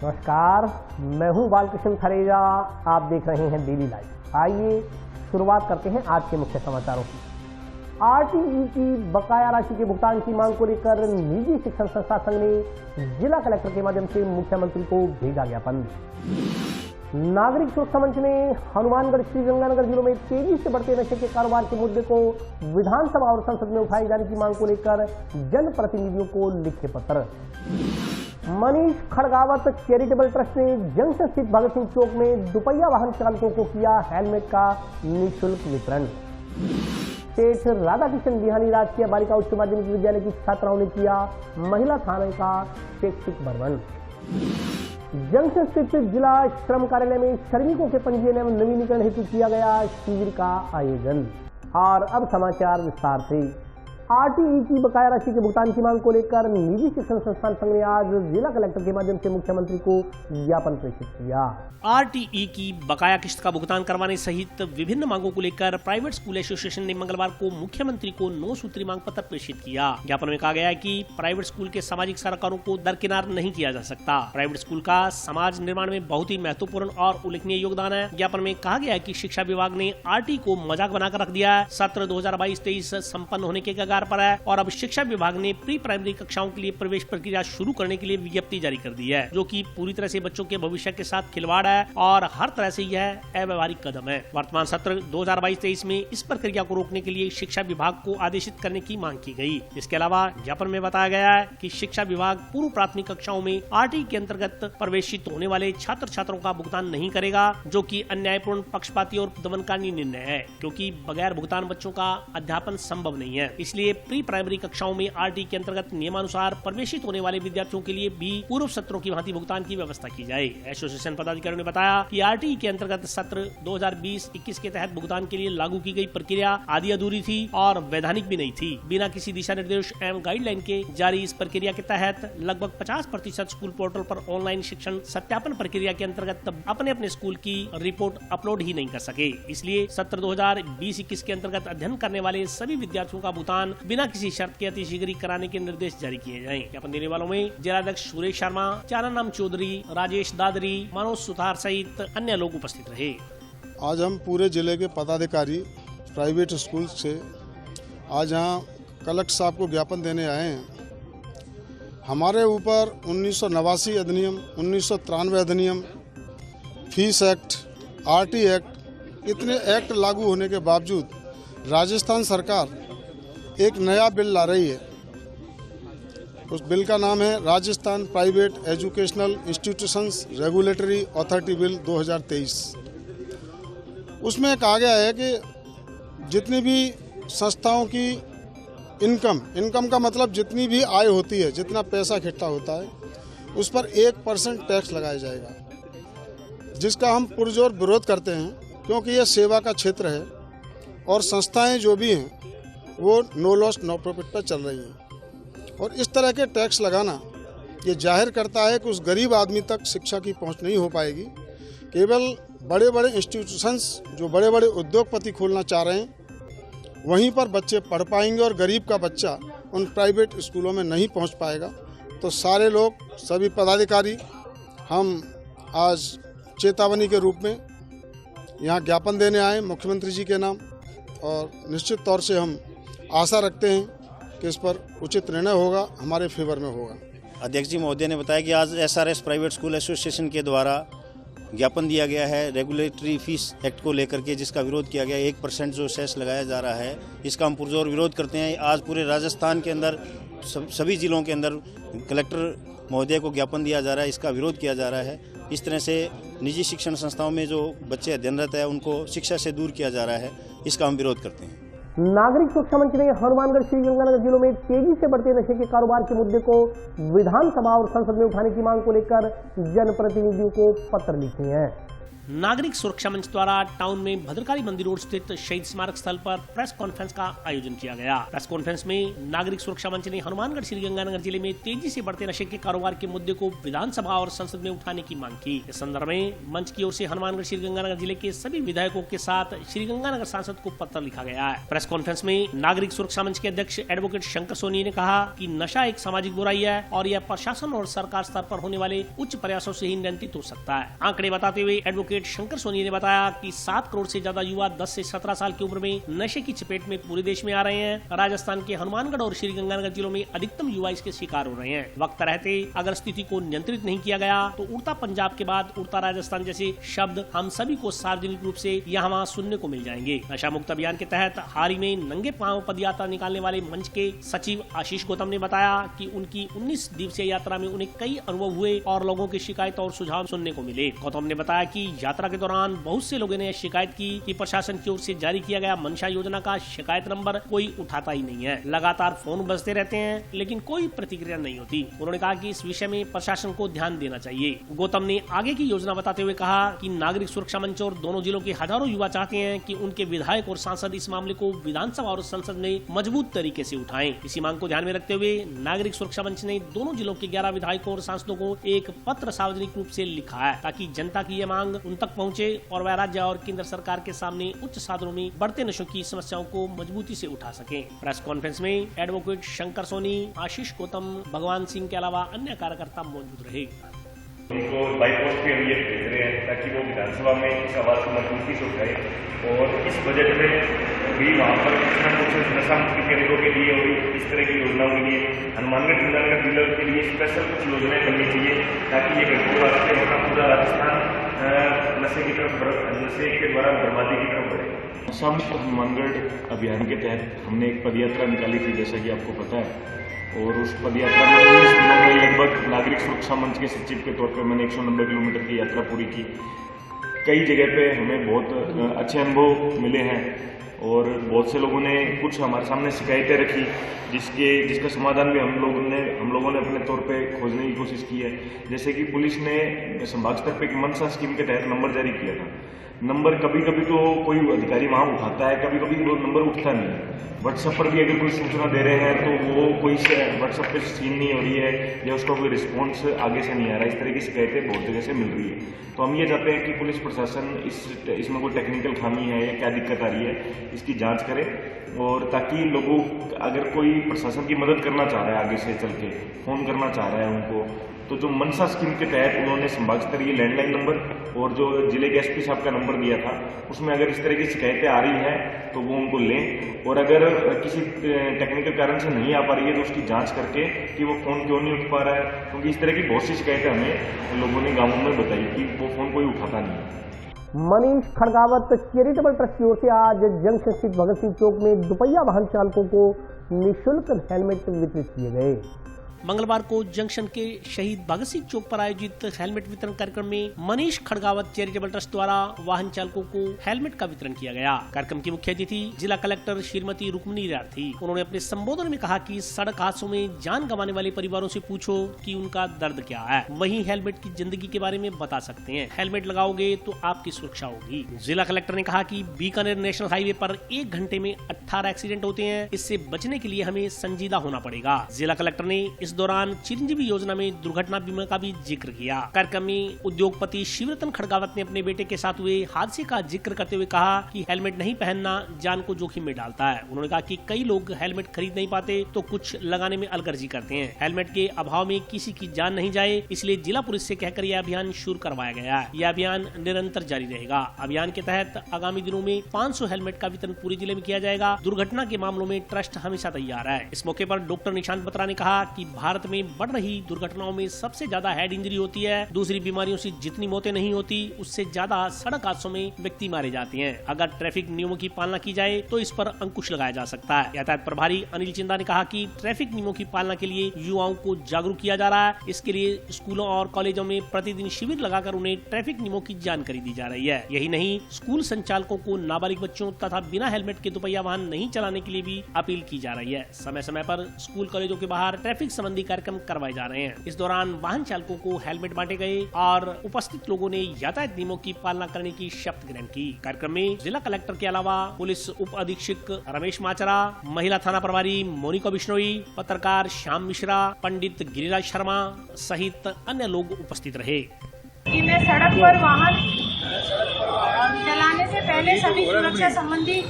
नमस्कार, मैं हूं बालकृष्ण खरेजा। आप देख रहे हैं डेली लाइव। आइए शुरुआत करते हैं आज के मुख्य समाचारों की। आरटीई की बकाया राशि के भुगतान की मांग को लेकर निजी शिक्षण संस्था संघ ने जिला कलेक्टर के माध्यम से मुख्यमंत्री को भेजा ज्ञापन। नागरिक सुरक्षा मंच ने हनुमानगढ़, श्रीगंगानगर जिलों में तेजी से बढ़ते नशे के कारोबार के मुद्दे को विधानसभा और संसद में उठाए जाने की मांग को लेकर जनप्रतिनिधियों को लिखे पत्र। मनीष खड़गावत चैरिटेबल ट्रस्ट ने जंक्शन स्थित भगत सिंह चौक में दुपहिया वाहन चालकों को किया हेलमेट का निःशुल्क वितरण। सेठ राधाकिशन बिहानी राजकीय बालिका उच्च माध्यमिक विद्यालय की छात्राओं ने किया महिला थाने का शैक्षिक भ्रमण। जंक्शन स्थित जिला श्रम कार्यालय में श्रमिकों के पंजीयन एवं नवीनीकरण हेतु किया गया शिविर का आयोजन। और अब समाचार विस्तार से। आरटीई की बकाया राशि के भुगतान की मांग को लेकर निजी शिक्षण संस्थान संघ ने आज जिला कलेक्टर के माध्यम से मुख्यमंत्री को ज्ञापन प्रेषित किया। आरटीई की बकाया किस्त का भुगतान करवाने सहित विभिन्न मांगों को लेकर प्राइवेट स्कूल एसोसिएशन ने मंगलवार को मुख्यमंत्री को 9 सूत्री मांग पत्र प्रेषित किया। ज्ञापन में कहा गया है कि प्राइवेट स्कूल के सामाजिक सरोकारों को दरकिनार नहीं किया जा सकता। प्राइवेट स्कूल का समाज निर्माण में बहुत ही महत्वपूर्ण और उल्लेखनीय योगदान है। ज्ञापन में कहा गया है कि शिक्षा विभाग ने आरटीई को मजाक बनाकर रख दिया है। सत्र 2022-23 संपन्न होने के कगार पर है और अब शिक्षा विभाग ने प्री प्राइमरी कक्षाओं के लिए प्रवेश प्रक्रिया शुरू करने के लिए विज्ञप्ति जारी कर दी है, जो कि पूरी तरह से बच्चों के भविष्य के साथ खिलवाड़ है और हर तरह से यह अव्यवहारिक कदम है। वर्तमान सत्र 2022-23 में इस प्रक्रिया को रोकने के लिए शिक्षा विभाग को आदेशित करने की मांग की गई। इसके अलावा ज्ञापन में बताया गया है कि शिक्षा विभाग पूर्व प्राथमिक कक्षाओं में आरटीई के अंतर्गत प्रवेशित होने वाले छात्र छात्राओं का भुगतान नहीं करेगा, जो कि अन्यायपूर्ण, पक्षपाती और दमनकारी निर्णय है, क्योंकि बगैर भुगतान बच्चों का अध्यापन संभव नहीं है। इसलिए प्री प्राइमरी कक्षाओं में आरटीई के अंतर्गत नियमानुसार प्रवेशित होने वाले विद्यार्थियों के लिए भी पूर्व सत्रों की भांति भुगतान की व्यवस्था की जाए। एसोसिएशन पदाधिकारियों ने बताया कि आरटीई के अंतर्गत सत्र 2020-21 के तहत भुगतान के लिए लागू की गई प्रक्रिया आधी अधूरी थी और वैधानिक भी नहीं थी। बिना किसी दिशा निर्देश एवं गाइडलाइन के जारी इस प्रक्रिया के तहत लगभग 50% स्कूल पोर्टल पर ऑनलाइन शिक्षण सत्यापन प्रक्रिया के अंतर्गत अपने अपने स्कूल की रिपोर्ट अपलोड ही नहीं कर सके। इसलिए सत्र 2020-21 के अंतर्गत अध्ययन करने वाले सभी विद्यार्थियों का भुगतान बिना किसी शर्त के अतिशीघ्र कराने के निर्देश जारी किए जाएं। ज्ञापन देने वालों में जिलाध्यक्ष सुरेश शर्मा, चानन चौधरी, राजेश दादरी, मनोज सुथार सहित अन्य लोग उपस्थित रहे। आज हम पूरे जिले के पदाधिकारी प्राइवेट स्कूल से आज यहाँ कलेक्टर साहब को ज्ञापन देने आए हैं। हमारे ऊपर 1989 अधिनियम, 1993 अधिनियम, फीस एक्ट, आरटी एक्ट, इतने एक्ट लागू होने के बावजूद राजस्थान सरकार एक नया बिल ला रही है। उस बिल का नाम है Rajasthan private educational institutions regulatory authority bill 2023। उसमें कहा गया है कि जितनी भी संस्थाओं की इनकम का मतलब जितनी भी आय होती है, जितना पैसा इकट्ठा होता है, उस पर 1% टैक्स लगाया जाएगा, जिसका हम पुरजोर विरोध करते हैं, क्योंकि यह सेवा का क्षेत्र है और संस्थाएं जो भी हैं वो नो लॉस नो प्रॉफिट पर चल रही हैं। और इस तरह के टैक्स लगाना ये जाहिर करता है कि उस गरीब आदमी तक शिक्षा की पहुंच नहीं हो पाएगी। केवल बड़े बड़े इंस्टीट्यूशंस, जो बड़े बड़े उद्योगपति खोलना चाह रहे हैं, वहीं पर बच्चे पढ़ पाएंगे और गरीब का बच्चा उन प्राइवेट स्कूलों में नहीं पहुंच पाएगा। तो सारे लोग, सभी पदाधिकारी, हम आज चेतावनी के रूप में यहाँ ज्ञापन देने आए मुख्यमंत्री जी के नाम, और निश्चित तौर से हम आशा रखते हैं कि इस पर उचित निर्णय होगा, हमारे फेवर में होगा। अध्यक्ष जी महोदय ने बताया कि आज एसआरएस प्राइवेट स्कूल एसोसिएशन के द्वारा ज्ञापन दिया गया है रेगुलेटरी फीस एक्ट को लेकर के, जिसका विरोध किया गया है। 1% जो सेस लगाया जा रहा है, इसका हम पुरजोर विरोध करते हैं। आज पूरे राजस्थान के अंदर सभी जिलों के अंदर कलेक्टर महोदय को ज्ञापन दिया जा रहा है, इसका विरोध किया जा रहा है। इस तरह से निजी शिक्षण संस्थाओं में जो बच्चे अध्ययनरत है उनको शिक्षा से दूर किया जा रहा है, इसका हम विरोध करते हैं। नागरिक सुरक्षा मंच ने हनुमानगढ़, श्रीगंगानगर जिलों में तेजी से बढ़ते नशे के कारोबार के मुद्दे को विधानसभा और संसद में उठाने की मांग को लेकर जनप्रतिनिधियों को पत्र लिखे हैं। नागरिक सुरक्षा मंच द्वारा टाउन में भद्रकाली मंदिर रोड स्थित शहीद स्मारक स्थल पर प्रेस कॉन्फ्रेंस का आयोजन किया गया। प्रेस कॉन्फ्रेंस में नागरिक सुरक्षा मंच ने हनुमानगढ़, श्रीगंगानगर जिले में तेजी से बढ़ते नशे के कारोबार के मुद्दे को विधानसभा और संसद में उठाने की मांग की। इस संदर्भ में मंच की ओर से हनुमानगढ़, श्रीगंगानगर जिले के सभी विधायकों के साथ श्रीगंगानगर सांसद को पत्र लिखा गया है। प्रेस प्रेस कॉन्फ्रेंस में नागरिक सुरक्षा मंच के अध्यक्ष एडवोकेट शंकर सोनी ने कहा कि नशा एक सामाजिक बुराई है और यह प्रशासन और सरकार स्तर पर होने वाले उच्च प्रयासों से ही नियंत्रित हो सकता है। आंकड़े बताते हुए एडवोकेट शंकर सोनी ने बताया कि 7 करोड़ से ज्यादा युवा 10 से 17 साल की उम्र में नशे की चपेट में पूरे देश में आ रहे हैं। राजस्थान के हनुमानगढ़ और श्रीगंगानगर जिलों में अधिकतम युवा इसके शिकार हो रहे हैं। वक्त रहते अगर स्थिति को नियंत्रित नहीं किया गया तो उड़ता पंजाब के बाद उड़ता राजस्थान जैसे शब्द हम सभी को सार्वजनिक रूप से यहाँ वहाँ सुनने को मिल जाएंगे। नशा मुक्त अभियान के तहत हाल ही में नंगे पांव पदयात्रा निकालने वाले मंच के सचिव आशीष गौतम ने बताया कि उनकी 19 दिवसीय यात्रा में उन्हें कई अनुभव हुए और लोगों की शिकायत और सुझाव सुनने को मिले। गौतम ने बताया कि यात्रा के दौरान बहुत से लोगों ने शिकायत की कि प्रशासन की ओर से जारी किया गया मनशा योजना का शिकायत नंबर कोई उठाता ही नहीं है। लगातार फोन बजते रहते हैं लेकिन कोई प्रतिक्रिया नहीं होती। उन्होंने कहा कि इस विषय में प्रशासन को ध्यान देना चाहिए। गौतम ने आगे की योजना बताते हुए कहा कि नागरिक सुरक्षा मंच और दोनों जिलों के हजारों युवा चाहते हैं कि उनके विधायक और सांसद इस मामले को विधानसभा और संसद में मजबूत तरीके से उठाएं। इसी मांग को ध्यान में रखते हुए नागरिक सुरक्षा मंच ने दोनों जिलों के 11 विधायकों और सांसदों को एक पत्र सार्वजनिक रूप से लिखा है ताकि जनता की यह मांग उन तक पहुंचे और वह राज्य और केंद्र सरकार के सामने उच्च सदनों में बढ़ते नशों की समस्याओं को मजबूती से उठा सके। प्रेस कॉन्फ्रेंस में एडवोकेट शंकर सोनी, आशीष गौतम, भगवान सिंह के अलावा अन्य कार्यकर्ता मौजूद रहे। उनको बाई पोस्ट पे हम ये भेज रहे हैं ताकि वो विधानसभा में इस आवाज़ को मजबूती से उठाए और इस बजट में भी वहाँ पर कुछ न कुछ नशा मुक्ति केंद्रों के लिए और इस तरह की योजनाओं के लिए हनुमानगढ़ जिला डीलर के लिए स्पेशल कुछ योजनाएं बननी चाहिए ताकि ये कंट्रोल आ सके वरना पूरा राजस्थान नशे के द्वारा बर्बादी की तरफ बढ़े। नशा मुक्त हनुमानगढ़ अभियान के तहत हमने एक पदयात्रा निकाली थी, जैसा कि आपको पता है, और उस पदयात्रा में 19 दिनों में लगभग नागरिक सुरक्षा मंच के सचिव के तौर पर मैंने 190 किलोमीटर की यात्रा पूरी की। कई जगह पे हमें बहुत अच्छे अनुभव मिले हैं और बहुत से लोगों ने कुछ हमारे सामने शिकायतें रखी जिसका समाधान भी हम लोगों ने अपने तौर पे खोजने की कोशिश की है। जैसे कि पुलिस ने संभाग स्तर पे एक मनसा स्कीम के तहत नंबर जारी किया था। नंबर कभी कभी तो कोई अधिकारी वहाँ उठाता है, कभी कभी वो नंबर उठता नहीं है। व्हाट्सएप पर भी अगर कोई सूचना दे रहे हैं तो वो कोई व्हाट्सएप पे सीन नहीं हो रही है या उसका कोई रिस्पॉन्स आगे से नहीं आ रहा है। इस तरह की शिकायतें बहुत जगह से मिल रही है। तो हम ये चाहते हैं कि पुलिस प्रशासन इसमें कोई टेक्निकल खामी है या क्या दिक्कत आ रही है इसकी जांच करे और ताकि लोगों अगर कोई प्रशासन की मदद करना चाह रहा है आगे से चल के फोन करना चाह रहा है उनको, तो जो मनसा स्कीम के तहत उन्होंने संभाग स्तरीय लैंडलाइन नंबर और जो जिले के एसपी साहब का नंबर दिया था उसमें अगर इस तरह की शिकायतें आ रही हैं तो वो उनको लें और अगर किसी टेक्निकल कारण से नहीं आ पा रही है तो उसकी जांच करके कि वो फोन क्यों नहीं उठ पा रहा है, क्योंकि इस तरह की बहुत सी शिकायतें हमें लोगों ने गाँवों में बताई कि वो फोन कोई उठाता नहीं है। मनीष खड़गावत चैरिटेबल ट्रस्ट की ओर से आज जंक्शन स्थित भगत सिंह चौक में दुपहिया वाहन चालकों को निःशुल्क हेलमेट वितरित किए गए। मंगलवार को जंक्शन के शहीद भगत सिंह चौक पर आयोजित हेलमेट वितरण कार्यक्रम में मनीष खड़गावत चैरिटेबल ट्रस्ट द्वारा वाहन चालकों को हेलमेट का वितरण किया गया। कार्यक्रम की मुख्य अतिथि जिला कलेक्टर श्रीमती रुक्मिणी रार थी। उन्होंने अपने संबोधन में कहा कि सड़क हादसों में जान गंवाने वाले परिवारों से पूछो कि उनका दर्द क्या है, वहीं हेलमेट की जिंदगी के बारे में बता सकते हैं। हेलमेट लगाओगे तो आपकी सुरक्षा होगी। जिला कलेक्टर ने कहा कि बीकानेर नेशनल हाईवे पर 1 घंटे में 18 एक्सीडेंट होते हैं। इससे बचने के लिए हमें संजीदा होना पड़ेगा। जिला कलेक्टर ने इस दौरान चिरंजीवी योजना में दुर्घटना बीमा का भी जिक्र किया। कार्यक्रम में उद्योगपति शिवरतन खड़गावत ने अपने बेटे के साथ हुए हादसे का जिक्र करते हुए कहा कि हेलमेट नहीं पहनना जान को जोखिम में डालता है। उन्होंने कहा कि कई लोग हेलमेट खरीद नहीं पाते तो कुछ लगाने में अलगर्जी करते हैं। हेलमेट के अभाव में किसी की जान नहीं जाए, इसलिए जिला पुलिस से कहकर यह अभियान शुरू करवाया गया है। यह अभियान निरंतर जारी रहेगा। अभियान के तहत आगामी दिनों में 500 हेलमेट का वितरण पूरे जिले में किया जाएगा। दुर्घटना के मामलों में ट्रस्ट हमेशा तैयार है। इस मौके पर डॉक्टर निशांत बत्रा ने कहा कि भारत में बढ़ रही दुर्घटनाओं में सबसे ज्यादा हेड इंजरी होती है। दूसरी बीमारियों से जितनी मौतें नहीं होती उससे ज्यादा सड़क हादसों में व्यक्ति मारे जाते हैं। अगर ट्रैफिक नियमों की पालना की जाए तो इस पर अंकुश लगाया जा सकता है। यातायात प्रभारी अनिल चिंदा ने कहा कि ट्रैफिक नियमों की पालना के लिए युवाओं को जागरूक किया जा रहा है। इसके लिए स्कूलों और कॉलेजों में प्रतिदिन शिविर लगाकर उन्हें ट्रैफिक नियमों की जानकारी दी जा रही है। यही नहीं, स्कूल संचालकों को नाबालिग बच्चों तथा बिना हेलमेट के दुपहिया वाहन नहीं चलाने के लिए भी अपील की जा रही है। समय समय पर स्कूल कॉलेजों के बाहर ट्रैफिक संबंधी कार्यक्रम करवाए जा रहे हैं। इस दौरान वाहन चालकों को हेलमेट बांटे गए और उपस्थित लोगों ने यातायात नियमों की पालना करने की शपथ ग्रहण की। कार्यक्रम में जिला कलेक्टर के अलावा पुलिस उप अधीक्षक रमेश माचरा, महिला थाना प्रभारी मोनिका बिश्नोई, पत्रकार श्याम मिश्रा, पंडित गिरिराज शर्मा सहित अन्य लोग उपस्थित रहे। कि मैं सड़क पर वाहन चलाने से पहले सभी सुरक्षा संबंधी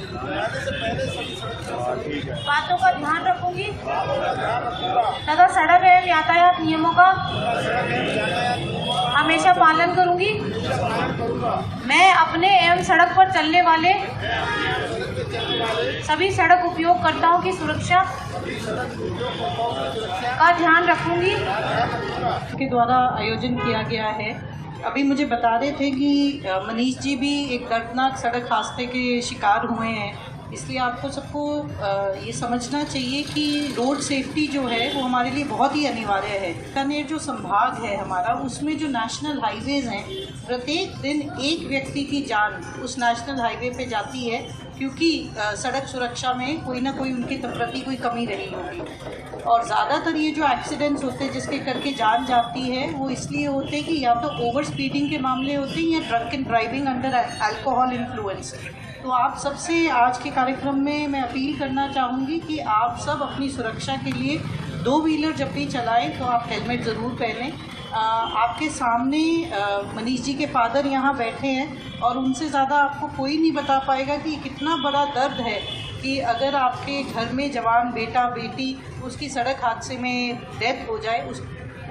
बातों का ध्यान रखूंगी तथा सड़क एवं यातायात नियमों का हमेशा पालन करूंगी। मैं अपने एवं सड़क पर चलने वाले सभी सड़क उपयोगकर्ताओं की सुरक्षा का ध्यान रखूंगी। के द्वारा आयोजन किया गया है। अभी मुझे बता रहे थे कि मनीष जी भी एक दर्दनाक सड़क हादसे के शिकार हुए हैं, इसलिए आपको सबको ये समझना चाहिए कि रोड सेफ्टी जो है वो हमारे लिए बहुत ही अनिवार्य है। बीकानेर जो संभाग है हमारा, उसमें जो नेशनल हाईवेज़ हैं, प्रत्येक दिन एक व्यक्ति की जान उस नेशनल हाईवे पे जाती है, क्योंकि सड़क सुरक्षा में कोई ना कोई उनके प्रति कोई कमी रही होगी। और ज़्यादातर ये जो एक्सीडेंट्स होते हैं जिसके करके जान जाती है, वो इसलिए होते हैं कि या तो ओवर स्पीडिंग के मामले होते हैं या drunken driving under alcohol influence. तो आप सबसे आज के कार्यक्रम में मैं अपील करना चाहूँगी कि आप सब अपनी सुरक्षा के लिए 2 व्हीलर जब भी चलाएं तो आप हेलमेट ज़रूर पहनें। आपके सामने मनीष जी के फादर यहाँ बैठे हैं और उनसे ज़्यादा आपको कोई नहीं बता पाएगा कि कितना बड़ा दर्द है कि अगर आपके घर में जवान बेटा बेटी उसकी सड़क हादसे में डेथ हो जाए,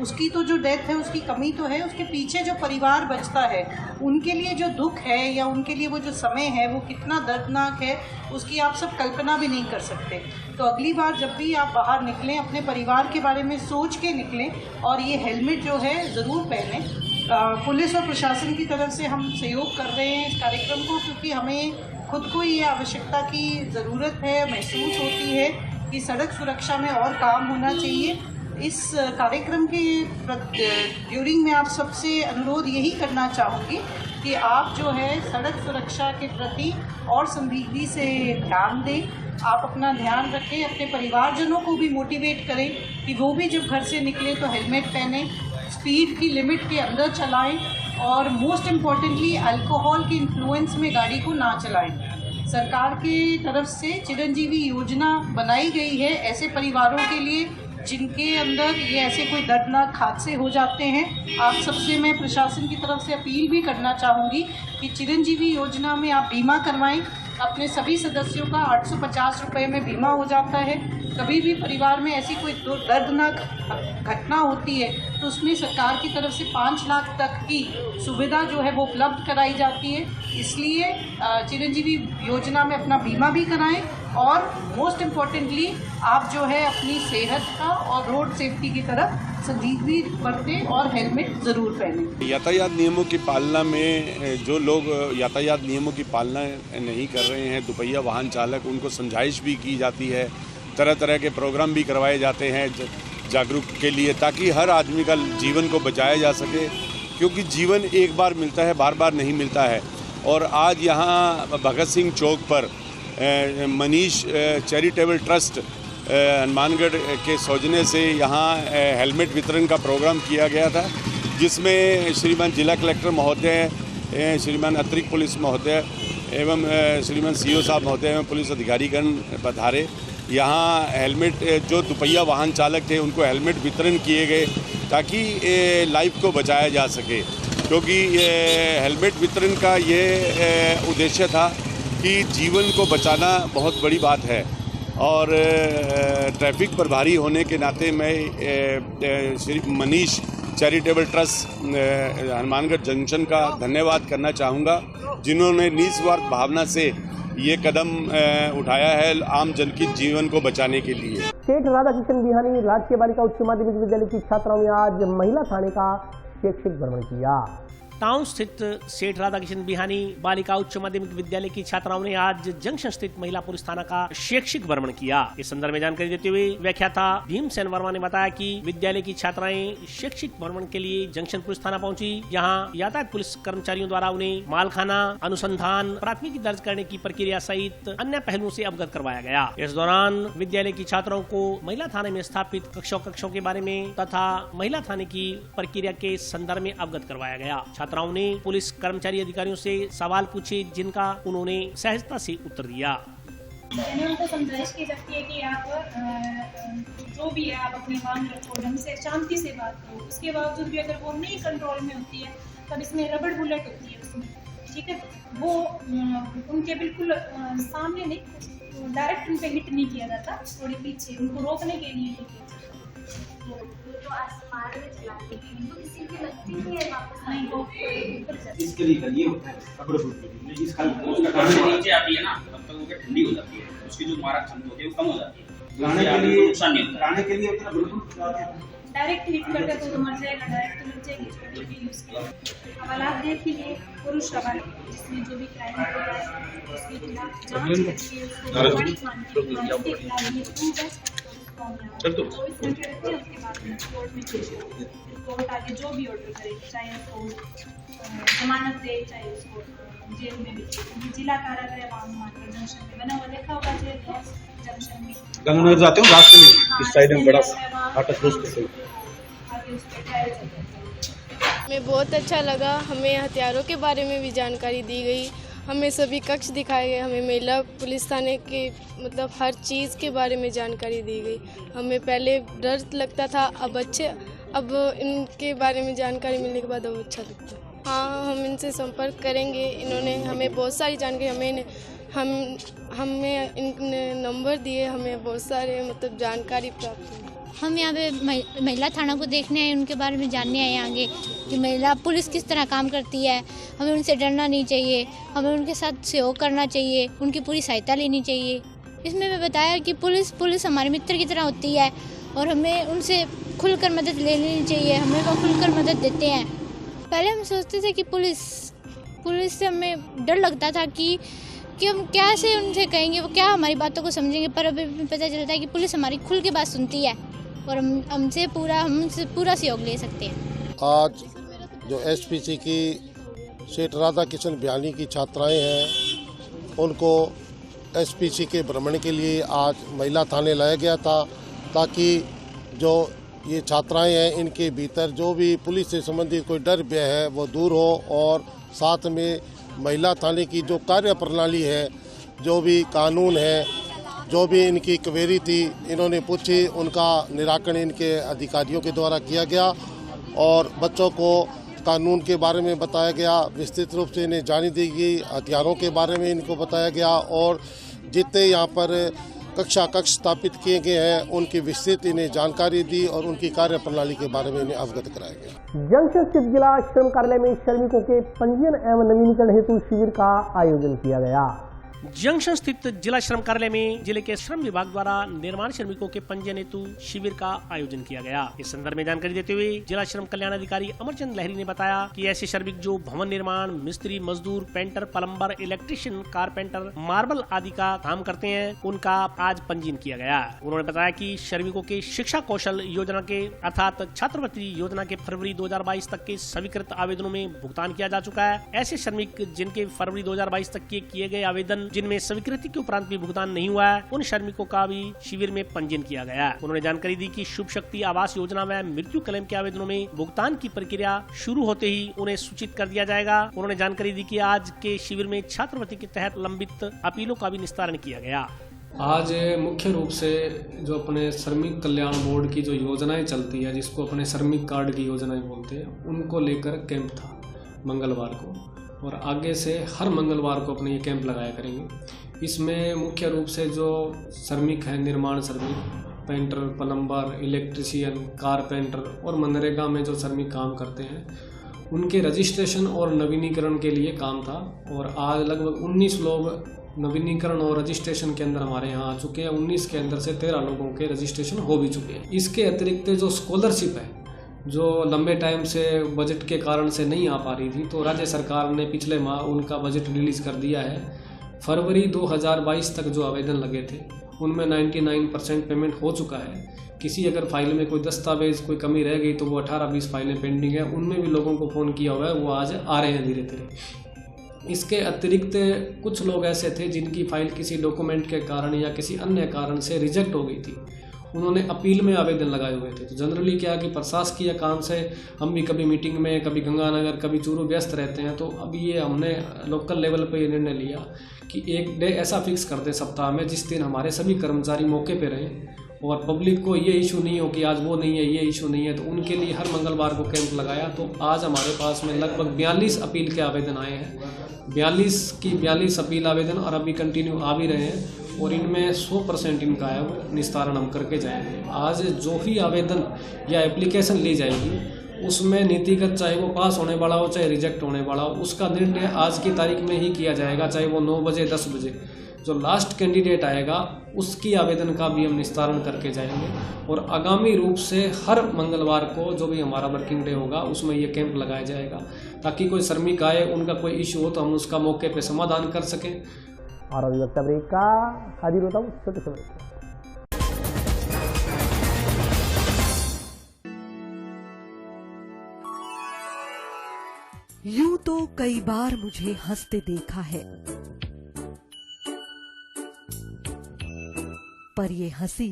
उसकी तो जो डेथ है उसकी कमी तो है, उसके पीछे जो परिवार बचता है उनके लिए जो दुख है या उनके लिए वो जो समय है वो कितना दर्दनाक है, उसकी आप सब कल्पना भी नहीं कर सकते। तो अगली बार जब भी आप बाहर निकलें अपने परिवार के बारे में सोच के निकलें और ये हेलमेट जो है ज़रूर पहनें। पुलिस और प्रशासन की तरफ से हम सहयोग कर रहे हैं इस कार्यक्रम को, क्योंकि हमें खुद को ये आवश्यकता की ज़रूरत है, महसूस होती है कि सड़क सुरक्षा में और काम होना चाहिए। इस कार्यक्रम के ड्यूरिंग में आप सबसे अनुरोध यही करना चाहूँगी कि आप जो है सड़क सुरक्षा के प्रति और संजीदगी से ध्यान दें। आप अपना ध्यान रखें, अपने परिवारजनों को भी मोटिवेट करें कि वो भी जब घर से निकले तो हेलमेट पहनें, स्पीड की लिमिट के अंदर चलाएं और मोस्ट इम्पॉर्टेंटली अल्कोहल के इन्फ्लुएंस में गाड़ी को ना चलाएं। सरकार की तरफ से चिरंजीवी योजना बनाई गई है ऐसे परिवारों के लिए जिनके अंदर ये ऐसे कोई दर्दनाक हादसे हो जाते हैं। आप सबसे मैं प्रशासन की तरफ से अपील भी करना चाहूँगी कि चिरंजीवी योजना में आप बीमा करवाएं। अपने सभी सदस्यों का 850 रुपये में बीमा हो जाता है। कभी भी परिवार में ऐसी कोई दर्दनाक घटना होती है तो उसमें सरकार की तरफ से 5 लाख तक की सुविधा जो है वो उपलब्ध कराई जाती है। इसलिए चिरंजीवी योजना में अपना बीमा भी कराएं और मोस्ट इम्पॉर्टेंटली आप जो है अपनी सेहत का और रोड सेफ्टी की तरफ संजीदगी बरतें और हेलमेट ज़रूर पहनें। यातायात नियमों की पालना में जो लोग यातायात नियमों की पालना नहीं कर रहे हैं, दुपहिया वाहन चालक, उनको समझाइश भी की जाती है, तरह तरह के प्रोग्राम भी करवाए जाते हैं जागरूक के लिए, ताकि हर आदमी का जीवन को बचाया जा सके, क्योंकि जीवन एक बार मिलता है, बार बार नहीं मिलता है। और आज यहाँ भगत सिंह चौक पर मनीष चैरिटेबल ट्रस्ट हनुमानगढ़ के सौजन्य से यहाँ हेलमेट वितरण का प्रोग्राम किया गया था, जिसमें श्रीमान जिला कलेक्टर महोदय, श्रीमान अतिरिक्त पुलिस महोदय एवं श्रीमान सीओ साहब महोदय एवं पुलिस अधिकारीगण पधारे। यहाँ हेलमेट जो दुपहिया वाहन चालक थे उनको हेलमेट वितरण किए गए ताकि लाइफ को बचाया जा सके, क्योंकि हेलमेट वितरण का ये उद्देश्य था कि जीवन को बचाना बहुत बड़ी बात है। और ट्रैफिक प्रभारी होने के नाते मैं Shri Manish charitable trust Hanumangarh junction का धन्यवाद करना चाहूँगा, जिन्होंने निस्वार्थ भावना से ये कदम उठाया है आम जन के जीवन को बचाने के लिए। सेठ राधाकिशन बिहानी राजकीय बालिका उच्च माध्यमिक विद्यालय की छात्राओं ने आज महिला थाने का शैक्षिक भ्रमण किया। टाउन स्थित सेठ राधाकिशन बिहानी बालिका उच्च माध्यमिक विद्यालय की छात्राओं ने आज जंक्शन स्थित महिला पुलिस थाना का शैक्षिक भ्रमण किया। इस संदर्भ में जानकारी देते हुए व्याख्याता भीमसेन वर्मा ने बताया कि विद्यालय की छात्राएं शैक्षिक भ्रमण के लिए जंक्शन पुलिस थाना पहुंची। यहां यातायात पुलिस कर्मचारियों द्वारा उन्हें मालखाना, अनुसंधान, प्राथमिकी दर्ज करने की प्रक्रिया सहित अन्य पहलुओं से अवगत करवाया गया। इस दौरान विद्यालय की छात्राओं को महिला थाने में स्थापित कक्षों के बारे में तथा महिला थाने की प्रक्रिया के संदर्भ में अवगत करवाया गया। छात्राओं ने पुलिस कर्मचारी अधिकारियों से सवाल पूछे, जिनका उन्होंने सहजता से उत्तर दिया। उनको समझाइश की जाती है कि आप जो भी है आप अपनी मांग रखो, ढंग से शांति से बात करो। उसके बावजूद भी अगर वो नहीं कंट्रोल में होती है तब इसमें रबड़ बुलेट होती है, उसमें ठीक है, वो उनके बिल्कुल सामने नहीं, डायरेक्ट उन पे हिट नहीं किया जाता, थोड़ी पीछे उनको रोकने के लिए नहीं किया जाता। तो आसमान में चलाते हैं, उनको किसी की लगती नहीं है वापस, नहीं वो ऊपर जाती है। इसके लिए ये होता है कपड़े फूटने के लिए, इसका नीचे आती है ना, तब तक वो ठंडी हो जाती है, उसकी जो मारक क्षमता होती है वो कम हो जाती है, नुकसान नहीं होता। लाने के लिए उतना बिल्कुल डायरेक्ट हिट करके तो मर जाएगा, डायरेक्ट तो लग जाएगी, इसको भी यूज किया। हवालात देखिए, पुरुष हवाला जिसमें जो भी क्राइम हो रहा है उसके खिलाफ जांच करके उसको उसके बाद में कोर्ट में पेश होगी, कोर्ट आगे जो भी ऑर्डर करे, चाहे उसको जमानत दे, चाहे उसको जेल में भी। जिला कारागृह मानकर जंक्शन में बना हुआ देखा होगा, जेल जंक्शन में गंगानगर जाते हो रास्ते में इस साइड में बड़ा आटा क्लोज करते हो। हमें बहुत अच्छा लगा, हमें हथियारों के बारे में भी जानकारी दी गई, हमें सभी कक्ष दिखाए गए, हमें महिला पुलिस थाने के मतलब हर चीज़ के बारे में जानकारी दी गई। हमें पहले डर लगता था, अब इनके बारे में जानकारी मिलने के बाद अब अच्छा लगता है। हाँ, हम इनसे संपर्क करेंगे, इन्होंने हमें बहुत सारी जानकारी हमें इनने नंबर दिए, हमें बहुत सारे मतलब जानकारी प्राप्त हुई। हम यहाँ पे महिला थाना को देखने आए, उनके बारे में जानने आए आगे कि महिला पुलिस किस तरह काम करती है, हमें उनसे डरना नहीं चाहिए, हमें उनके साथ सहयोग करना चाहिए, उनकी पूरी सहायता लेनी चाहिए। इसमें मैं बताया कि पुलिस हमारे मित्र की तरह होती है और हमें उनसे खुलकर मदद ले लेनी चाहिए, हमें वो खुलकर मदद देते हैं। पहले हम सोचते थे कि पुलिस से हमें डर लगता था कि हम क्या से उनसे कहेंगे, वो क्या हमारी बातों को समझेंगे, पर अभी पता चलता है कि पुलिस हमारी खुल के बात सुनती है और हमसे पूरा सहयोग ले सकते हैं। आज जो एसपीसी की सेठ राधा किशन बयानी की छात्राएं हैं, उनको एसपीसी के भ्रमण के लिए आज महिला थाने लाया गया था, ताकि जो ये छात्राएं हैं इनके भीतर जो भी पुलिस से संबंधित कोई डर भय है वो दूर हो, और साथ में महिला थाने की जो कार्य प्रणाली है, जो भी कानून है, जो भी इनकी क्वेरी थी इन्होंने पूछी, उनका निराकरण इनके अधिकारियों के द्वारा किया गया और बच्चों को कानून के बारे में बताया गया, विस्तृत रूप से इन्हें जानी दी गई, हथियारों के बारे में इनको बताया गया और जितने यहाँ पर कक्ष स्थापित किए गए हैं उनकी विस्तृत इन्हें जानकारी दी और उनकी कार्य प्रणाली के बारे में इन्हें अवगत कराया गया। जंक्शन स्थित जिला श्रम कार्यालय में श्रमिकों के पंजीयन एवं नवीनीकरण हेतु शिविर का आयोजन किया गया। जंक्शन स्थित जिला श्रम कार्यालय में जिले के श्रम विभाग द्वारा निर्माण श्रमिकों के पंजीयन हेतु शिविर का आयोजन किया गया। इस संदर्भ में जानकारी देते हुए जिला श्रम कल्याण अधिकारी अमरचंद लहरी ने बताया कि ऐसे श्रमिक जो भवन निर्माण, मिस्त्री, मजदूर, painter, plumber, electrician, carpenter, marble आदि का काम करते हैं, उनका आज पंजीयन किया गया। उन्होंने बताया कि श्रमिकों के शिक्षा कौशल योजना के अर्थात छात्रवृत्ति योजना के फरवरी 2022 तक के स्वीकृत आवेदनों में भुगतान किया जा चुका है। ऐसे श्रमिक जिनके फरवरी 2022 तक के किए गए आवेदन जिनमें स्वीकृति के उपरांत भी भुगतान नहीं हुआ है, उन श्रमिकों का भी शिविर में पंजीयन किया गया। उन्होंने जानकारी दी कि शुभ शक्ति आवास योजना व मृत्यु क्लेम के आवेदनों में भुगतान की प्रक्रिया शुरू होते ही उन्हें सूचित कर दिया जाएगा। उन्होंने जानकारी दी कि आज के शिविर में छात्रवृत्ति के तहत लंबित अपीलों का भी निस्तारण किया गया। आज मुख्य रूप से जो अपने श्रमिक कल्याण बोर्ड की जो योजनाएं चलती है, जिसको अपने श्रमिक कार्ड की योजनाएं बोलते हैं, उनको लेकर कैंप था मंगलवार को, और आगे से हर मंगलवार को अपने ये कैंप लगाया करेंगे। इसमें मुख्य रूप से जो श्रमिक हैं, निर्माण श्रमिक, पेंटर, प्लम्बर, इलेक्ट्रीशियन, कारपेंटर और मनरेगा में जो श्रमिक काम करते हैं, उनके रजिस्ट्रेशन और नवीनीकरण के लिए काम था। और आज लगभग 19 लोग नवीनीकरण और रजिस्ट्रेशन के अंदर हमारे यहाँ आ चुके हैं। 19 के अंदर से 13 लोगों के रजिस्ट्रेशन हो भी चुके हैं। इसके अतिरिक्त जो स्कॉलरशिप है, जो लंबे टाइम से बजट के कारण से नहीं आ पा रही थी, तो राज्य सरकार ने पिछले माह उनका बजट रिलीज कर दिया है। फरवरी 2022 तक जो आवेदन लगे थे उनमें 99% पेमेंट हो चुका है। किसी अगर फाइल में कोई दस्तावेज कोई कमी रह गई तो वो 18-20 फाइलें पेंडिंग है, उनमें भी लोगों को फ़ोन किया हुआ है, वो आज आ रहे हैं धीरे धीरे। इसके अतिरिक्त कुछ लोग ऐसे थे जिनकी फाइल किसी डॉक्यूमेंट के कारण या किसी अन्य कारण से रिजेक्ट हो गई थी, उन्होंने अपील में आवेदन लगाए हुए थे। तो जनरली क्या है कि प्रशासकीय काम से हम भी कभी मीटिंग में, कभी गंगानगर, कभी चूरू व्यस्त रहते हैं, तो अभी ये हमने लोकल लेवल पे ये निर्णय लिया कि एक डे ऐसा फिक्स कर दे सप्ताह में जिस दिन हमारे सभी कर्मचारी मौके पे रहें और पब्लिक को ये इशू नहीं हो कि आज वो नहीं है, ये इशू नहीं है, तो उनके लिए हर मंगलवार को कैंप लगाया। तो आज हमारे पास में लगभग 42 अपील के आवेदन आए हैं, 42 अपील आवेदन और अभी कंटिन्यू आ भी रहे हैं, और इनमें 100% इनका है वो निस्तारण हम करके जाएंगे। आज जो भी आवेदन या एप्लीकेशन ली जाएगी उसमें नीतिगत, चाहे वो पास होने वाला हो चाहे रिजेक्ट होने वाला हो, उसका निर्णय आज की तारीख में ही किया जाएगा, चाहे वो 9 बजे 10 बजे। जो लास्ट कैंडिडेट आएगा उसकी आवेदन का भी हम निस्तारण करके जाएंगे, और आगामी रूप से हर मंगलवार को जो भी हमारा वर्किंग डे होगा उसमें ये कैंप लगाया जाएगा, ताकि कोई श्रमिक आए, उनका कोई इशू हो तो हम उसका मौके पे समाधान कर सकें। और अभी वक्त ब्रेक का हाजिर होता हूँ छोटे समय। यूं तो कई बार मुझे हंसते देखा है, पर ये हंसी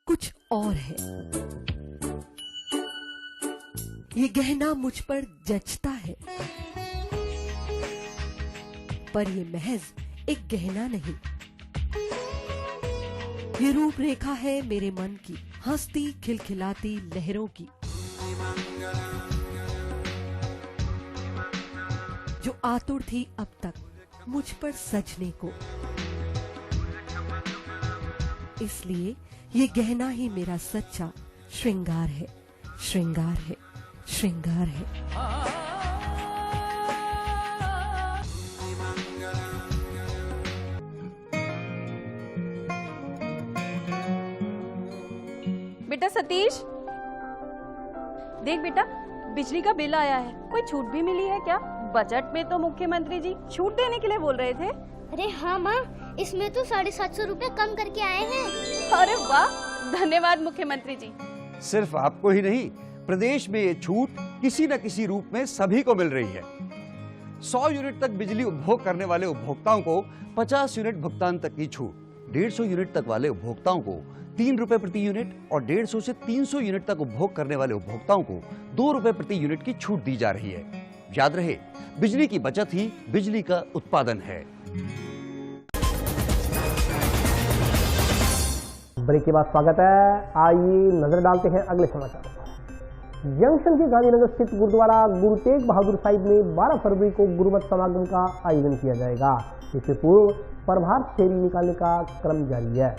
कुछ और है। ये गहना मुझ पर जचता है, पर ये महज एक गहना नहीं, ये रूपरेखा है मेरे मन की, हंसती खिलखिलाती लहरों की, जो आतुर थी अब तक मुझ पर सजने को। इसलिए ये गहना ही मेरा सच्चा श्रृंगार है, श्रृंगार है, श्रृंगार है। बेटा सतीश, देख बेटा, बिजली का बिल आया है, कोई छूट भी मिली है क्या? बजट में तो मुख्यमंत्री जी छूट देने के लिए बोल रहे थे। अरे हाँ माँ, इसमें तो 750 रुपए कम करके आए हैं। अरे वाह, धन्यवाद मुख्यमंत्री जी। सिर्फ आपको ही नहीं, प्रदेश में ये छूट किसी न किसी रूप में सभी को मिल रही है। 100 यूनिट तक बिजली उपभोग करने वाले उपभोक्ताओं को 50 यूनिट भुगतान तक की छूट, 150 यूनिट तक वाले उपभोक्ताओं को 3 रुपए प्रति यूनिट और 150 से 300 यूनिट तक उपभोग करने वाले उपभोक्ताओं को 2 रुपए प्रति यूनिट की छूट दी जा रही है। याद रहे, बिजली की बचत ही बिजली का उत्पादन है। ब्रेक के बाद स्वागत है। आइए नजर डालते हैं अगले समाचार। जंक्शन के गांधीनगर स्थित गुरुद्वारा गुरु तेग बहादुर साहिब में 12 फरवरी को गुरुमत समागम का आयोजन किया जाएगा। इससे पूर्व प्रभात फेरी निकालने का क्रम जारी है।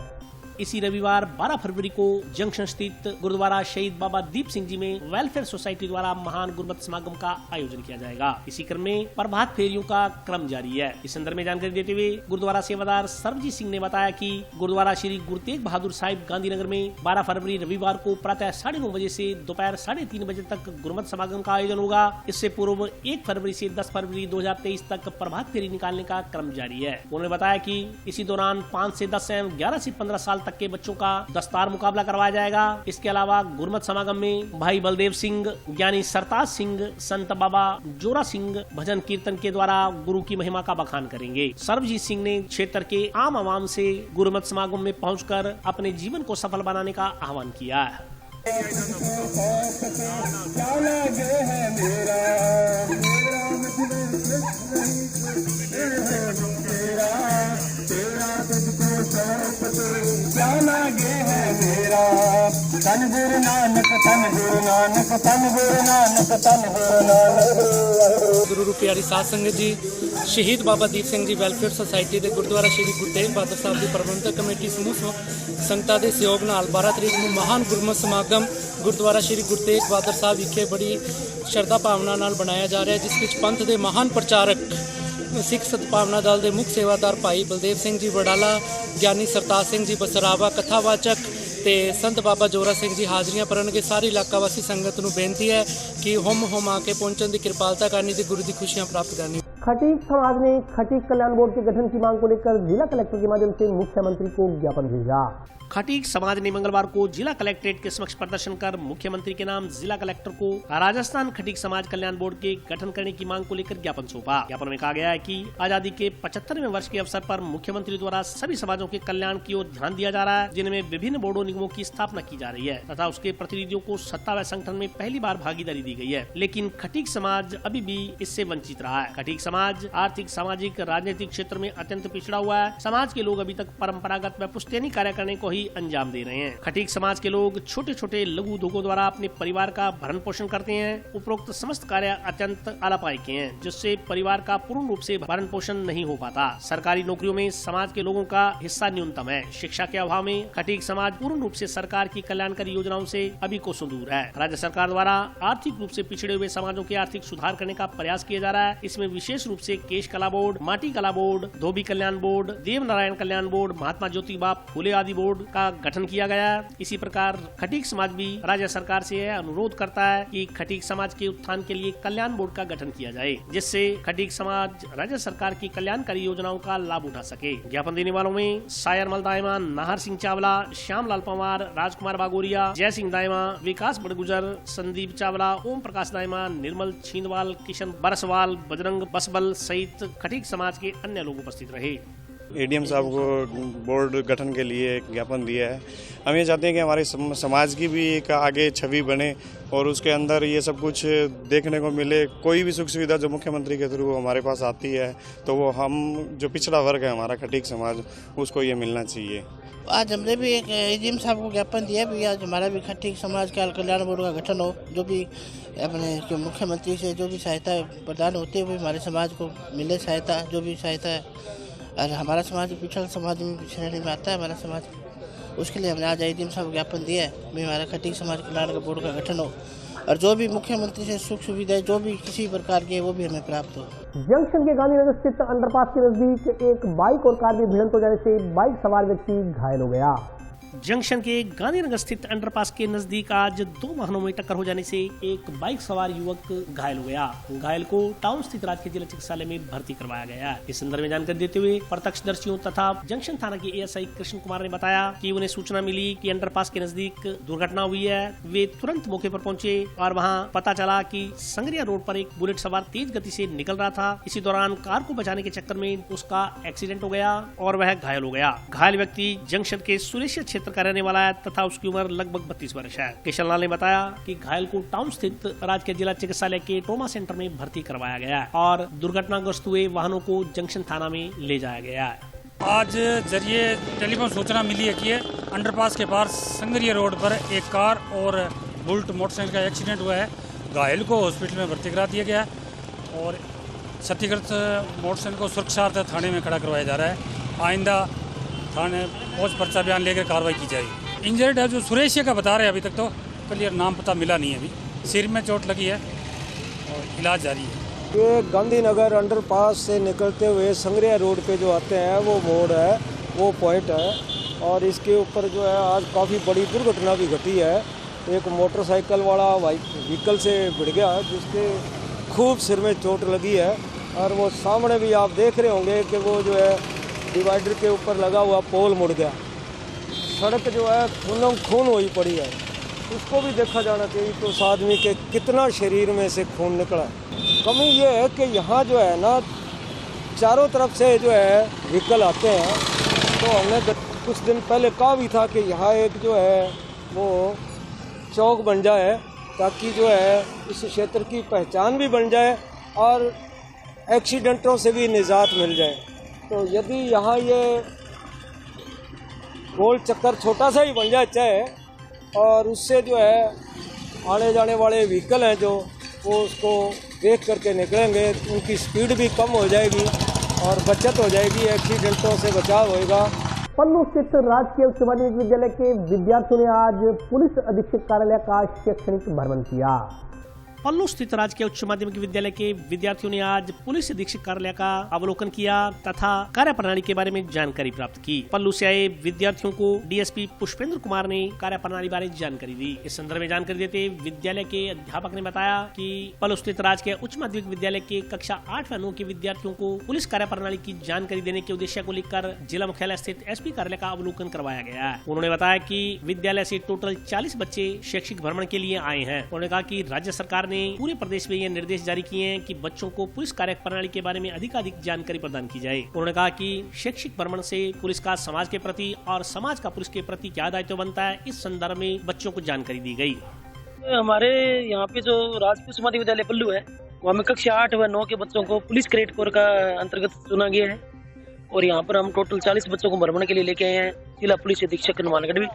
इसी रविवार 12 फरवरी को जंक्शन स्थित गुरुद्वारा शहीद बाबा दीप सिंह जी में वेलफेयर सोसाइटी द्वारा महान गुरुमत समागम का आयोजन किया जाएगा। इसी क्रम में प्रभात फेरियों का क्रम जारी है। इस संदर्भ में जानकारी देते हुए गुरुद्वारा सेवादार सर्वजीत सिंह ने बताया कि गुरुद्वारा श्री गुरु तेग बहादुर साहिब गांधीनगर में 12 फरवरी रविवार को प्रातः 9:30 बजे से दोपहर 3:30 बजे तक गुरुमत समागम का आयोजन होगा। इससे पूर्व 1 फरवरी से 10 फरवरी 2023 तक प्रभात फेरी निकालने का क्रम जारी है। उन्होंने बताया कि इसी दौरान 5 से 10 एवं 11 से 15 साल तक के बच्चों का दस्तार मुकाबला करवाया जाएगा। इसके अलावा गुरुमत समागम में भाई बलदेव सिंह, ज्ञानी सरताज सिंह, संत बाबा जोरा सिंह भजन कीर्तन के द्वारा गुरु की महिमा का बखान करेंगे। सर्वजीत सिंह ने क्षेत्र के आम आवाम से गुरुमत समागम में पहुंचकर अपने जीवन को सफल बनाने का आह्वान किया है। तन गुरु नानक, तन गुरु नानक, तन गुरु नानक, तन गुरु नानक। गुरु रूपी हरि साध संगत जी, शहीद बाबा दीप सिंह जी वेलफेयर सोसाइटी ਦੇ ਗੁਰਦੁਆਰਾ ਸ਼੍ਰੀ ਗੁਰੂ ਤੇਗ ਬਹਾਦਰ ਸਾਹਿਬ ਦੀ ਪ੍ਰਬੰਧਕ ਕਮੇਟੀ ਸਮੂਹ ਸੰਗਤਾਂ ਦੇ ਸਹਿਯੋਗ ਨਾਲ 12 ਤਰੀਕ ਨੂੰ ਮਹਾਨ ਗੁਰਮਤਿ ਸਮਾਗਮ ਗੁਰਦੁਆਰਾ ਸ਼੍ਰੀ ਗੁਰੂ ਤੇਗ ਬਹਾਦਰ ਸਾਹਿਬ ਵਿਖੇ ਬੜੀ ਸ਼ਰਧਾ ਭਾਵਨਾ ਨਾਲ ਬਣਾਇਆ ਜਾ ਰਿਹਾ ਹੈ, ਜਿਸ ਵਿੱਚ ਪੰਥ ਦੇ ਮਹਾਨ ਪ੍ਰਚਾਰਕ ਸਿੱਖ ਸਤਿਭਾਵਨਾ ਦਲ ਦੇ ਮੁੱਖ ਸੇਵਾਦਾਰ ਭਾਈ ਬਲਦੇਵ ਸਿੰਘ ਜੀ ਵਡਾਲਾ, ਗਿਆਨੀ ਸਰਤਾਜ ਸਿੰਘ ਜੀ ਬਸਰਾਵਾ, ਕਥਾਵਾਚਕ ਤੇ ਸੰਤ ਬਾਬਾ ਜੋਰਾ ਸਿੰਘ ਜੀ ਹਾਜ਼ਰੀਆਂ ਭਰਨਗੇ। ਸਾਰੀ ਇਲਾਕਾ ਵਾਸੀ ਸੰਗਤ ਨੂੰ ਬੇਨਤੀ ਹੈ ਕਿ ਹੁਮ ਆ ਕੇ पहुंचने की कृपालता करनी थी, गुरु की खुशियां प्राप्त करनी। खटीक समाज ने खटीक कल्याण बोर्ड के गठन की मांग को लेकर जिला कलेक्टर के माध्यम से मुख्यमंत्री को ज्ञापन भेजा। खटीक समाज ने मंगलवार को जिला कलेक्ट्रेट के समक्ष प्रदर्शन कर मुख्यमंत्री के नाम जिला कलेक्टर को राजस्थान खटीक समाज कल्याण बोर्ड के गठन करने की मांग को लेकर ज्ञापन सौंपा। ज्ञापन में कहा गया है कि आजादी के 75वें वर्ष के अवसर पर मुख्यमंत्री द्वारा सभी समाजों के कल्याण की ओर ध्यान दिया जा रहा है, जिनमें विभिन्न बोर्डों निगमों की स्थापना की जा रही है तथा उसके प्रतिनिधियों को सत्ता व संगठन में पहली बार भागीदारी दी गई है, लेकिन खटीक समाज अभी भी इससे वंचित रहा है। खटीक समाज आर्थिक, सामाजिक, राजनीतिक क्षेत्र में अत्यंत पिछड़ा हुआ है। समाज के लोग अभी तक परंपरागत व पुश्तैनी कार्य करने को ही अंजाम दे रहे हैं। खटीक समाज के लोग छोटे छोटे लघु उद्योगों द्वारा अपने परिवार का भरण पोषण करते हैं। उपरोक्त समस्त कार्य अत्यंत अलापाई के हैं, जिससे परिवार का पूर्ण रूप से भरण पोषण नहीं हो पाता। सरकारी नौकरियों में समाज के लोगों का हिस्सा न्यूनतम है। शिक्षा के अभाव में खटीक समाज पूर्ण रूप से सरकार की कल्याणकारी योजनाओं से अभी कोसों दूर है। राज्य सरकार द्वारा आर्थिक रूप से पिछड़े हुए समाजों के आर्थिक सुधार करने का प्रयास किया जा रहा है। इसमें विशेष रूप से केश कला बोर्ड, माटी कला बोर्ड, धोबी कल्याण बोर्ड, देव नारायण कल्याण बोर्ड, महात्मा ज्योतिबा फूले आदि बोर्ड का गठन किया गया है। इसी प्रकार खटीक समाज भी राज्य सरकार से अनुरोध करता है कि खटीक समाज के उत्थान के लिए कल्याण बोर्ड का गठन किया जाए, जिससे खटीक समाज राज्य सरकार की कल्याणकारी योजनाओं का लाभ उठा सके। ज्ञापन देने वालों में सायरमल दायमा, नाहर सिंह चावला, श्यामलाल पंवार, राजकुमार बागोरिया, जय सिंह दायमा, विकास बड़गुजर, संदीप चावला, ओम प्रकाश दायमा, निर्मल छींदवाल, किशन बरसवाल, बजरंग बसबल सहित खटीक समाज के अन्य लोग उपस्थित रहे। एडीएम साहब को बोर्ड गठन के लिए एक ज्ञापन दिया है। हम ये चाहते हैं कि हमारे समाज की भी एक आगे छवि बने और उसके अंदर ये सब कुछ देखने को मिले। कोई भी सुख सुविधा जो मुख्यमंत्री के थ्रू हमारे पास आती है तो वो हम जो पिछड़ा वर्ग है हमारा खटीक समाज, उसको ये मिलना चाहिए। आज हमने भी एक एडीएम साहब को ज्ञापन दिया भी, आज हमारा भी खटीक समाज का कल्याण बोर्ड का गठन हो। जो भी अपने जो मुख्यमंत्री से जो भी सहायता प्रदान होती है वो हमारे समाज को मिले सहायता, जो भी सहायता है। और हमारा समाज पिछड़ा समाज में श्रेणी में आता है हमारा समाज, उसके लिए हमने आज एडीएम साहब को ज्ञापन दिया है भी हमारा खटीक समाज कल्याण बोर्ड का गठन हो और जो भी मुख्यमंत्री से सुख सुविधाएं जो भी किसी प्रकार की है वो भी हमें प्राप्त हो। जंक्शन के गांधीनगर स्थित अंडरपास के नजदीक एक बाइक और कार में भिड़ंत हो जाने से बाइक सवार व्यक्ति घायल हो गया। जंक्शन के गांधीनगर स्थित अंडरपास के नजदीक आज 2 वाहनों में टक्कर हो जाने से एक बाइक सवार युवक घायल हो गया। घायल को टाउन स्थित राजकीय जिला चिकित्सालय में भर्ती करवाया गया। इस संदर्भ में जानकारी देते हुए प्रत्यक्षदर्शियों तथा जंक्शन थाना के एएसआई कृष्ण कुमार ने बताया कि उन्हें सूचना मिली कि अंडरपास के नजदीक दुर्घटना हुई है। वे तुरंत मौके पर पहुंचे और वहां पता चला कि संगरिया रोड पर एक बुलेट सवार तेज गति से निकल रहा था। इसी दौरान कार को बचाने के चक्कर में उसका एक्सीडेंट हो गया और वह घायल हो गया। घायल व्यक्ति जंक्शन के सुरेशिया क्षेत्र का रहने वाला है तथा उसकी उम्र लगभग 32 वर्ष है। किशन लाल ने बताया कि घायल को टाउन स्थित राजकीय जिला चिकित्सालय के ट्रॉमा सेंटर में भर्ती करवाया गया है और दुर्घटनाग्रस्त हुए वाहनों को जंक्शन थाना में ले जाया गया है। आज जरिए टेलीफोन सूचना मिली है कि अंडरपास के पास संगरिया रोड पर एक कार और बुलेट मोटरसाइकिल का एक्सीडेंट हुआ है। घायल को हॉस्पिटल में भर्ती करा दिया गया और क्षतिग्रस्त मोटरसाइकिल को सुरक्षार्थ थाने में खड़ा करवाया जा रहा है। आइंदा थाने पहुंच पर्चा बयान लेकर कार्रवाई की जाएगी। इंजर्ड है जो सुरेशिया का बता रहे हैं, अभी तक तो क्लियर नाम पता मिला नहीं है। अभी सिर में चोट लगी है और इलाज जारी है। ये गांधीनगर अंडरपास से निकलते हुए संगरिया रोड पे जो आते हैं वो मोड़ है, वो पॉइंट है और इसके ऊपर जो है आज काफ़ी बड़ी दुर्घटना भी घटी है। एक मोटरसाइकिल वाला व्हीकल से भिड़ गया जिसके खूब सिर में चोट लगी है और वो सामने भी आप देख रहे होंगे कि वो जो है डिवाइडर के ऊपर लगा हुआ पोल मुड़ गया। सड़क जो है खून खून हुई पड़ी है, उसको भी देखा जाना चाहिए तो उस आदमी के कितना शरीर में से खून निकला। कमी ये है कि यहाँ जो है ना चारों तरफ से जो है व्हीकल आते हैं, तो हमने कुछ दिन पहले कहा भी था कि यहाँ एक जो है वो चौक बन जाए ताकि जो है इस क्षेत्र की पहचान भी बन जाए और एक्सीडेंटों से भी निजात मिल जाए। तो यदि यहाँ ये गोल चक्कर छोटा सा ही बन जाए चाहे, और उससे जो है आने जाने वाले व्हीकल हैं जो वो उसको देख करके निकलेंगे, उनकी स्पीड भी कम हो जाएगी और बचत हो जाएगी, एक्सीडेंटों से बचाव होएगा। पल्लू स्थित राजकीय उच्च माध्यमिक विद्यालय के विद्यार्थियों ने आज पुलिस अधीक्षक कार्यालय का शैक्षणिक भ्रमण किया। पल्लू स्थित राजकीय उच्च माध्यमिक विद्यालय के विद्यार्थियों ने आज पुलिस अधीक्षक कार्यालय का अवलोकन किया तथा कार्यप्रणाली के बारे में जानकारी प्राप्त की। पल्लू से आए विद्यार्थियों को डीएसपी पुष्पेंद्र कुमार ने कार्यप्रणाली बारे जानकारी दी। इस संदर्भ में जानकारी देते विद्यालय के अध्यापक ने बताया कि पल्लू स्थित राजकीय उच्च माध्यमिक विद्यालय के कक्षा 8 व 9 के विद्यार्थियों को पुलिस कार्यप्रणाली की जानकारी देने के उद्देश्य को लेकर जिला मुख्यालय स्थित एसपी कार्यालय का अवलोकन करवाया गया है। उन्होंने बताया कि विद्यालय से टोटल 40 बच्चे शैक्षिक भ्रमण के लिए आए हैं। उन्होंने कहा कि राज्य सरकार ने पूरे प्रदेश में ये निर्देश जारी किए हैं कि बच्चों को पुलिस कार्य प्रणाली के बारे में अधिकाधिक जानकारी प्रदान की जाए। उन्होंने कहा कि शैक्षिक भ्रमण से पुलिस का समाज के प्रति और समाज का पुलिस के प्रति क्या दायित्व बनता है, इस संदर्भ में बच्चों को जानकारी दी गई। हमारे यहाँ पे जो राजकीय उच्च माध्यमिक विद्यालय पल्लू है, वहाँ में कक्षा 8 व 9 के बच्चों को पुलिस कैडेट कोर का अंतर्गत चुना गया है और यहाँ पर हम टोटल 40 बच्चों को भ्रमण के लिए लेके आए हैं जिला पुलिस अधीक्षक हनुमानगढ़ भी।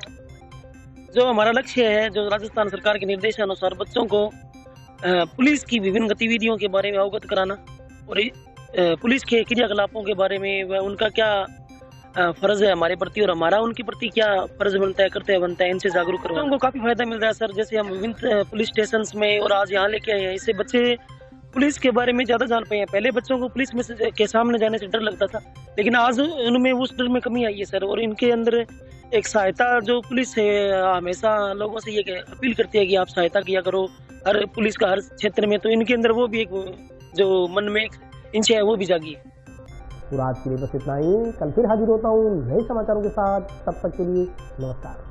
जो हमारा लक्ष्य है, जो राजस्थान सरकार के निर्देशानुसार बच्चों को पुलिस की विभिन्न गतिविधियों के बारे में अवगत कराना और पुलिस के क्रियाकलापों के बारे में व उनका क्या फर्ज है हमारे प्रति और हमारा उनके प्रति क्या फर्ज बनता है, कर्तव्य बनता है, इनसे जागरूक करवाना। उनको काफी फायदा मिल रहा है सर। जैसे हम विभिन्न पुलिस स्टेशन में और आज यहाँ लेके आए हैं, इससे बच्चे पुलिस के बारे में ज्यादा जान पाए हैं। पहले बच्चों को पुलिस में के सामने जाने से डर लगता था, लेकिन आज उनमें उस डर में कमी आई है सर। और इनके अंदर एक सहायता, जो पुलिस है हमेशा लोगों से ये अपील करती है कि आप सहायता किया करो हर पुलिस का हर क्षेत्र में, तो इनके अंदर वो भी एक जो मन में एक इंच है वो भी जागी है। पूरा आज के लिए बस इतना ही। कल फिर हाजिर होता हूँ नए समाचारों के साथ। तब तक के लिए नमस्कार।